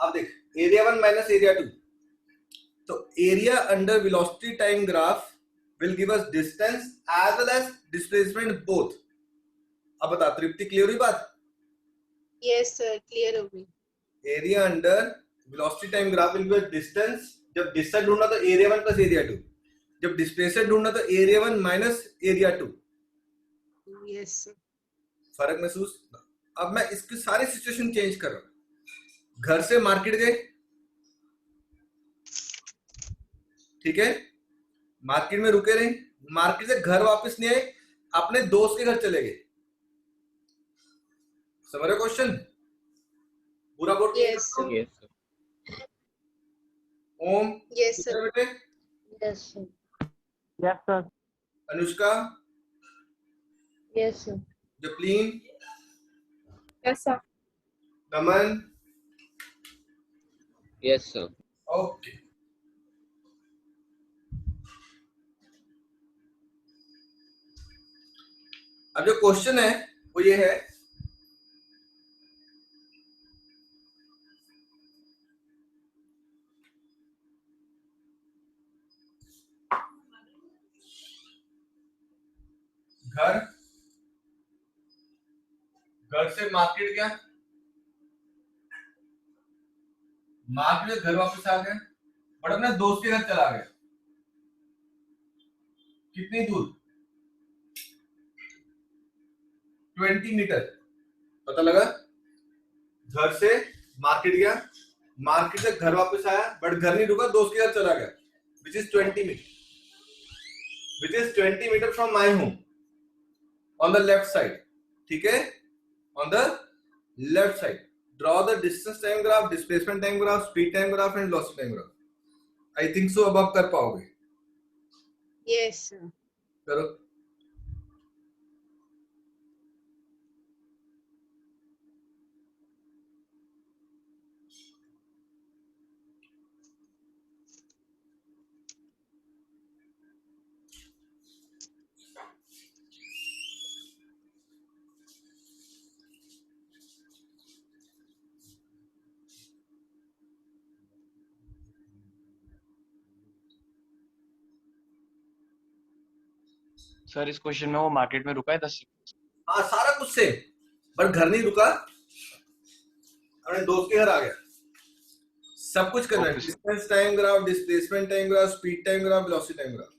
अब देख area 1 minus area 2, तो area under velocity time graph will give us distance as well as displacement both. अब बता तृप्ति, clear हुई बात? यस सर, क्लियर हो गई। Area under velocity time graph will give us distance, जब डिस्टेंस ढूंढना तो एरिया 1 प्लस एरिया 2, जब डिस्प्लेसमेंट ढूंढना तो area 1 minus area 2। Yes sir. फर्क महसूस? अब मैं इसकी सारी सिचुएशन चेंज कर रहा हूं। घर से मार्केट गए, ठीक है, मार्केट में रुके रहे, मार्केट से घर वापस नहीं आए, अपने दोस्त के घर चले गए। समझ रहे क्वेश्चन? पूरा board? Yes sir. Om? Yes sir. बेटे? Yes sir. Yes sir. Anushka? Yes sir. Japleen? Yes sir. Naman? Yes sir. Okay, अब जो क्वेश्चन है वो ये है, घर से मार्केट गया, मार्केट से घर वापस आ गया, बट अपने दोस्त के घर चला गया। कितनी दूर? 20 मीटर। पता लगा? घर से मार्केट गया, मार्केट से घर वापस आया, बट घर नहीं रुका, दोस्त के घर चला गया, which is 20 metre, which is 20 metre from my home on the left side. ठीक है, on the left side draw the distance time graph, displacement time graph, speed time graph and velocity time graph. I think so अब आप कर पाओगे। Yes sir. करो। Sir इस question में वो मार्केट में रुका है 10 सेकंड। हाँ, सारा कुछ से, पर घर नहीं रुका, अपने दोस्त के घर आ गया। सब कुछ करना है, distance time graph, displacement time graph, speed time graph, velocity time graph.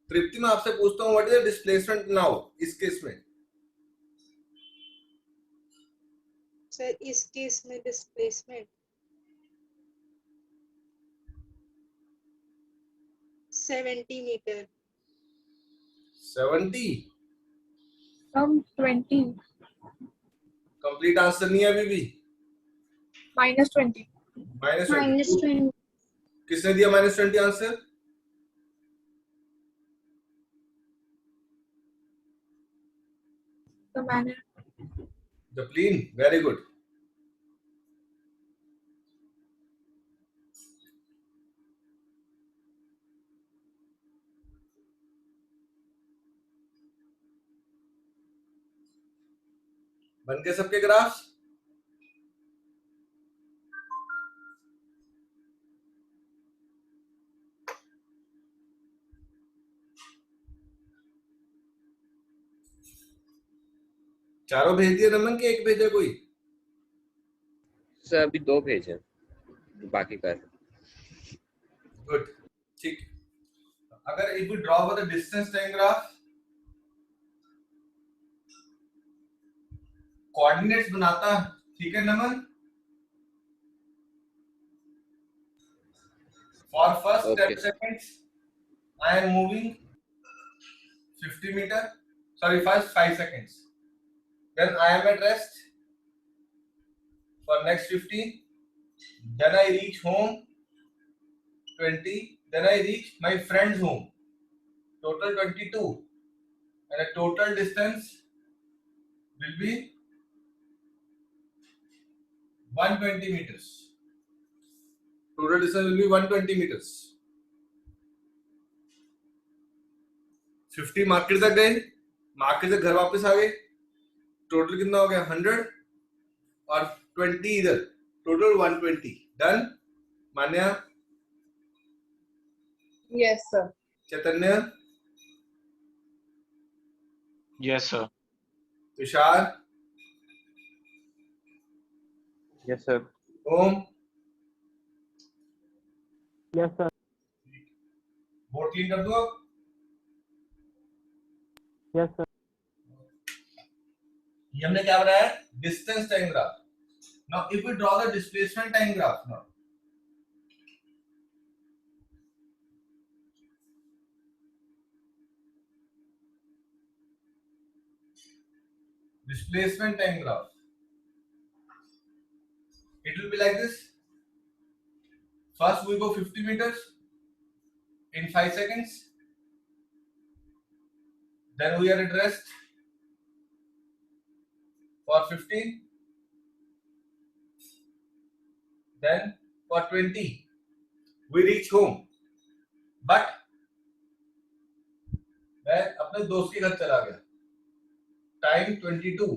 Tripti, मैं आपसे पूछता हूँ, what is the displacement now इस केस में? सर इस केस में displacement 70 metre. 70? From 20 complete answer नहीं है अभी भी। -20 -20 किसने दिया -20 answer? the manner. Japleen, very good. बन गए सबके ग्राफ्स? चारों भेज दिए रमन के एक भेजा कोई? सर अभी 2 भेजे, बाकी कर। गुड, ठीक। अगर if we draw the distance time graph, coordinates बनाता, ठीक है Naman? For first 10 seconds I am moving 50 meter, sorry, first 5 seconds, then I am at rest for next 50. Then I reach home 20. Then I reach my friend's home. Total 22. And the total distance will be 120 meters. Total distance will be 120 meters. 50 market तक गए, market से घर वापस आ गए, total कितना हो गया 100 और 20 इधर, total 120. Done. Manya, Yes, sir. Chaitanya, Yes, sir. Tushar, Yes, sir. Om, Yes, sir. Board clean कर दो. Yes, sir. ये हमने क्या बनाया? Distance time graph. Now if we draw the displacement time graph now, displacement time graph, it will be like this. First we go 50 meters in 5 seconds, then we are at rest for 15, then for 20 we reach home. But मैं अपने दोस्त के घर चला गया, time 22,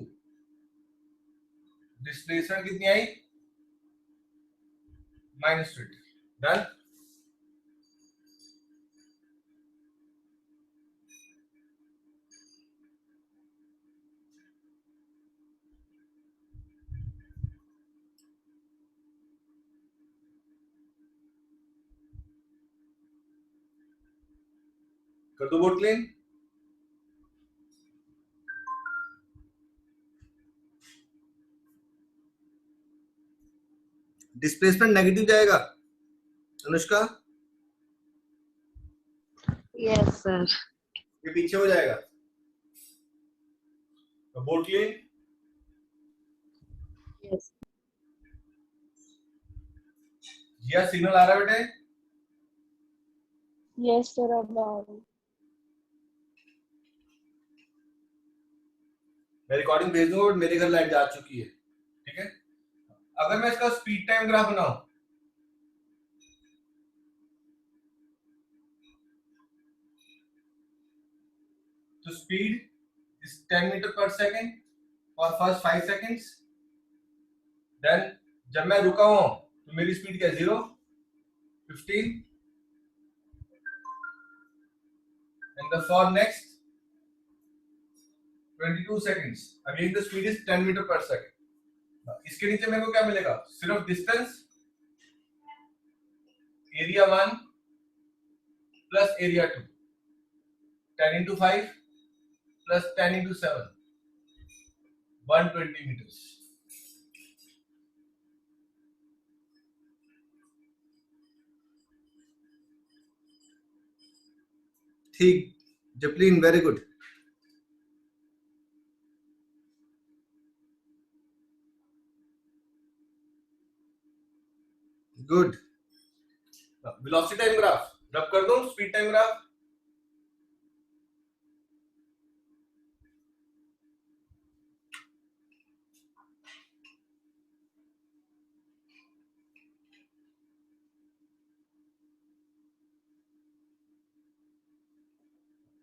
displacement कितनी आई? -20. Done. कर दो बोर्ड क्लीन. डिस्प्लेसमेंट नेगेटिव जाएगा. Anushka, Yes, sir. ये पीछे हो जाएगा. तो बोर्ड क्लीन. Yes. जिया, सिग्नल आ रहा है बेटे? Yes, sir. About. मैं रिकॉर्डिंग भेज दूंगा, बट मेरे घर लाइट जा चुकी है. ठीक है. अगर मैं इसका स्पीड टाइम ग्राफ बनाऊं, तो speed is 10 meter per second for first 5 seconds. Then जब मैं रुका हूं तो मेरी स्पीड क्या? 0, 15, and the for next 22 seconds again the speed is 10 meter per second. इसके नीचे मेरे को क्या मिलेगा? सिर्फ distance, area 1 plus area 2, 10 into 5 plus 10 into 7, 120 meters. ठीक, Japleen, very good. Good. Velocity time graph रब कर दो. Speed time graph.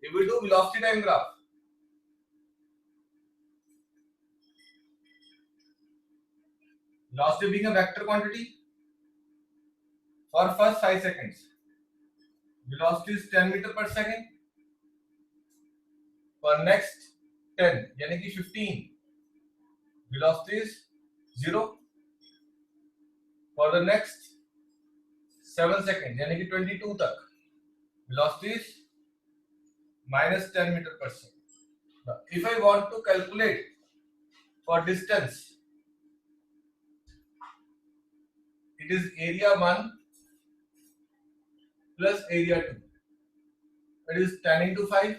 If we do velocity time graph, velocity being a vector quantity, for first 5 seconds, velocity is 10 meter per second. For next 10, यानी कि 15, velocity is 0. For the next 7 seconds, यानी कि 22 तक, velocity is -10 meter per second. Now, if I want to calculate for distance, it is area 1 plus area 2. It is 10 into 5,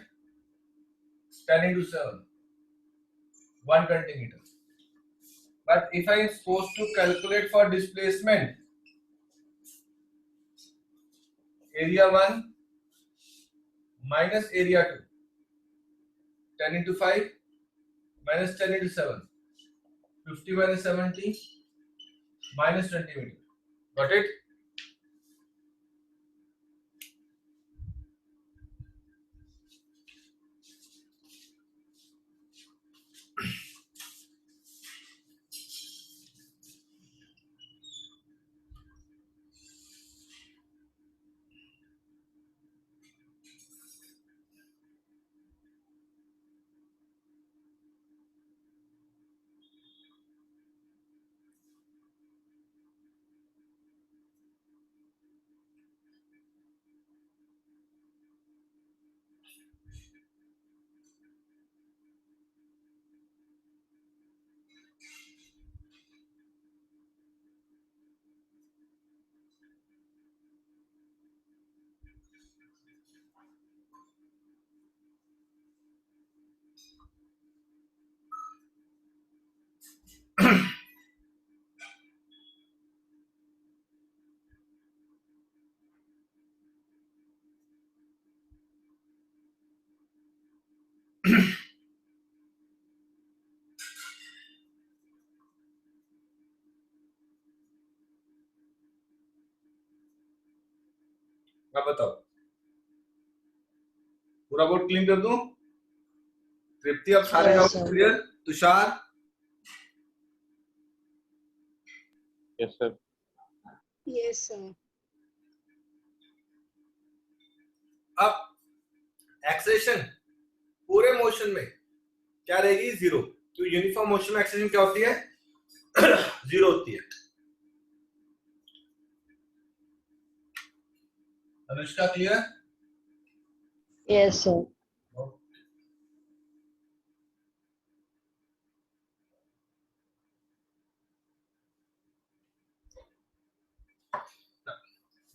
10 into 7, 120 meters. But if I am supposed to calculate for displacement, area 1 minus area 2, 10 into 5 minus 10 into 7, 50 minus 70 minus 20 meter. Got it? मैं बताओ, पूरा board clean कर दूं? तृप्ति, अब सारे Yes, doubt sir. Clear? Tushar, Yes, sir. Yes, sir. अब acceleration पूरे motion में क्या रहेगी? जीरो। तो यूनिफॉर्म मोशन में एक्सेलेरेशन क्या होती है? जीरो होती है। Anushka, clear? Yes, sir.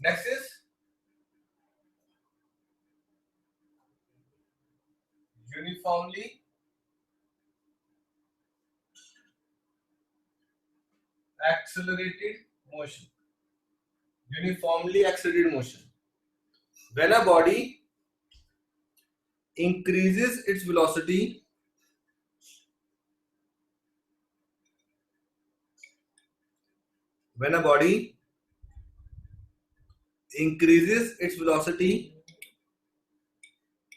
Next is uniformly accelerated motion. Uniformly accelerated motion. When a body increases its velocity, when a body increases its velocity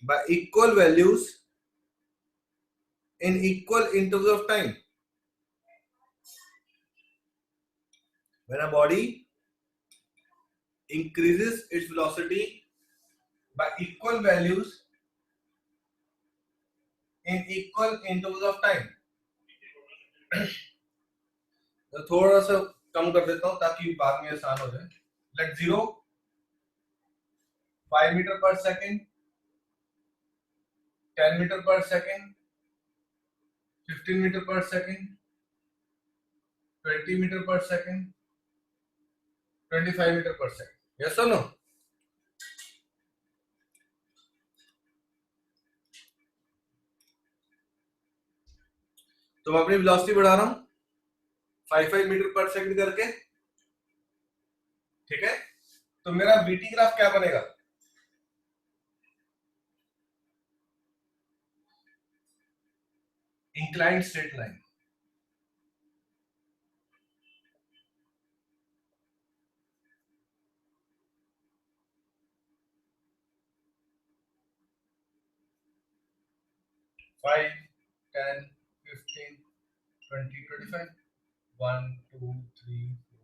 by equal values in equal intervals of time, when a body increases its velocity by equal values in equal intervals of time, तो थोड़ा सा कम कर देता हूं ताकि बाद में आसान हो जाए. Let 0, 5 meter per second, 10 meter per second, 15 meter per second, 20 meter per second, 25 meter per second. Yes or no? तो मैं अपनी वेलोसिटी बढ़ा रहा हूं 5 मीटर पर सेकंड करके. ठीक है, तो मेरा वीटी ग्राफ क्या बनेगा? Inclined straight line. फाइव, 10, 15, 20, 25, 1, 2, 3, 4.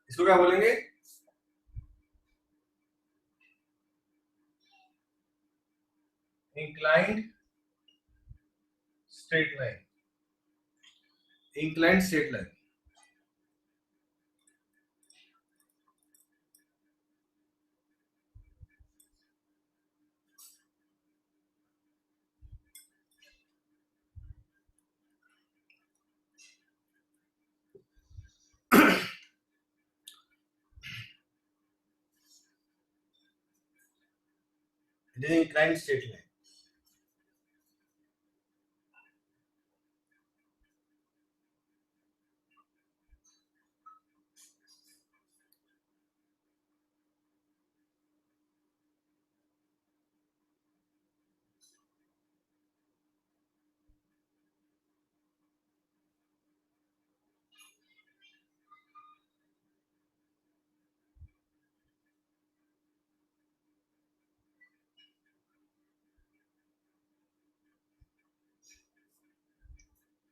इसको क्या बोलेंगे? Inclined straight line. Inclined straight line. It is inclined state में।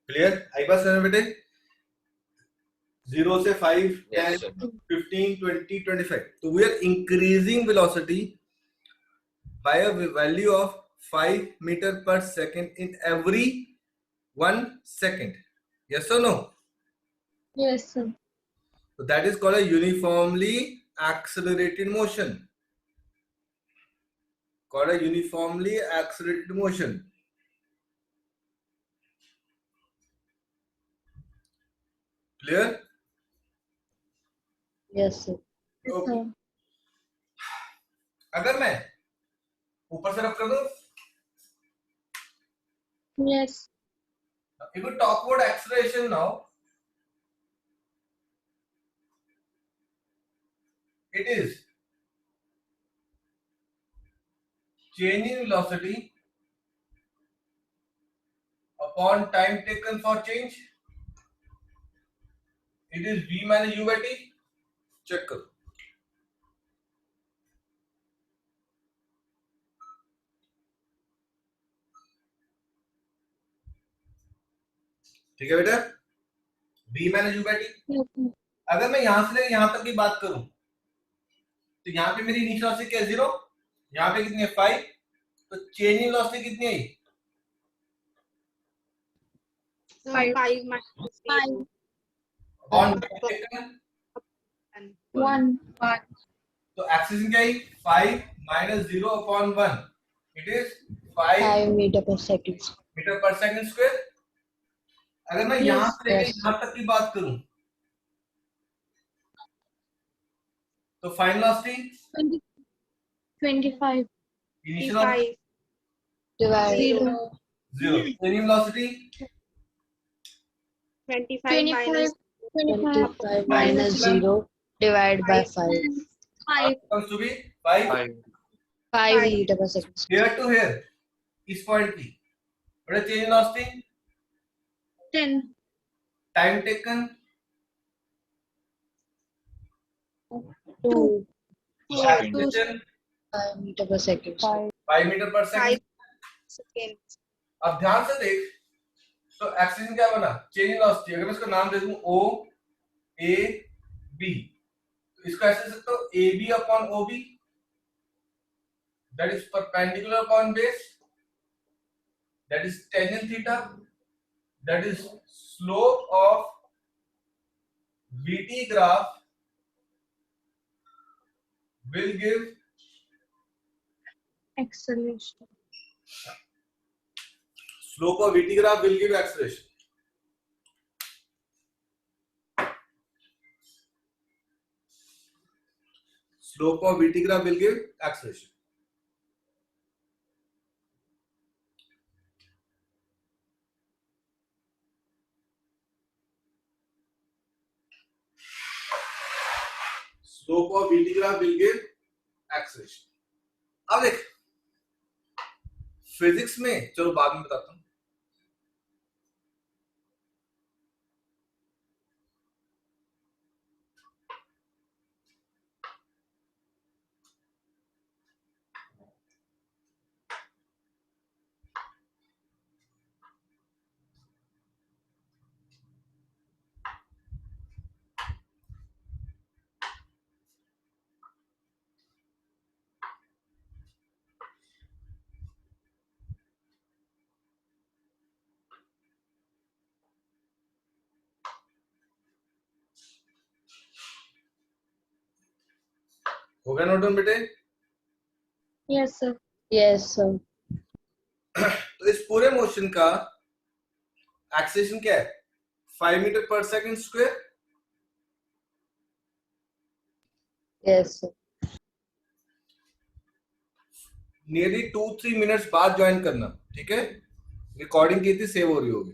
क्लियर? आई बात समझ में बेटे? 0 से 5, 10, Yes, sir. 15, 20, 25. So we are increasing velocity by a value of 5 meter per second in every 1 second. Yes or no? Yes, sir. So that is called a uniformly accelerated motion. Called a uniformly accelerated motion. Clear? Yes, sir. Okay. अगर मैं ऊपर से रब कर दूं, Yes. if we talk about acceleration now, it is change in velocity upon time taken for change. It is v minus u by t. Check करो। ठीक है बेटा, v minus u by t। Yes, sir. अगर मैं यहां से लेकर यहां तक की बात करूं तो यहाँ पे मेरी इनिशियल वेलोसिटी क्या है 0, यहाँ पे कितनी है 5, तो चेंज इन वेलोसिटी कितनी है? 5 minus 5. अपॉन 1. तो एक्सेलेरेशन क्या है 5 minus 0 upon 1, it is 5 5 meter per second. Metre per second square. अगर मैं यहां से लेकर यहां तक की बात करूं तो final velocity 25. Initial 5 Divide. 0, change in velocity 25 minus 25 minus 0 divided by 5. 5. comes to be 5 5 meter per second. here to here इस पॉइंट की बड़ा change in velocity 10. Time taken 2. Acceleration 5 meter per second. 5 metre per 5 second. seconds. अब ध्यान से देख, तो acceleration क्या बना चेंज इन वेलोसिटी। अगर मैं इसका नाम दे दूं ओ ए बी, तो इसको ऐसे लिख सकता हूं A B upon O B, that is perpendicular upon base, that is tangent theta, that is slope of VT graph will give Acceleration. slope of VT graph will give acceleration. Slope of VT graph will give acceleration. Slope of VT graph will give acceleration. अब देख physics में, चलो बाद में बताता हूं। हो गया नोट डाउन बेटे? Yes, sir. Yes, sir. तो इस पूरे मोशन का एक्सेलरेशन क्या है 5 metre per second square. Yes, sir. Nearly 2-3 minutes बाद ज्वाइन करना, ठीक है? रिकॉर्डिंग की थी, सेव हो रही होगी।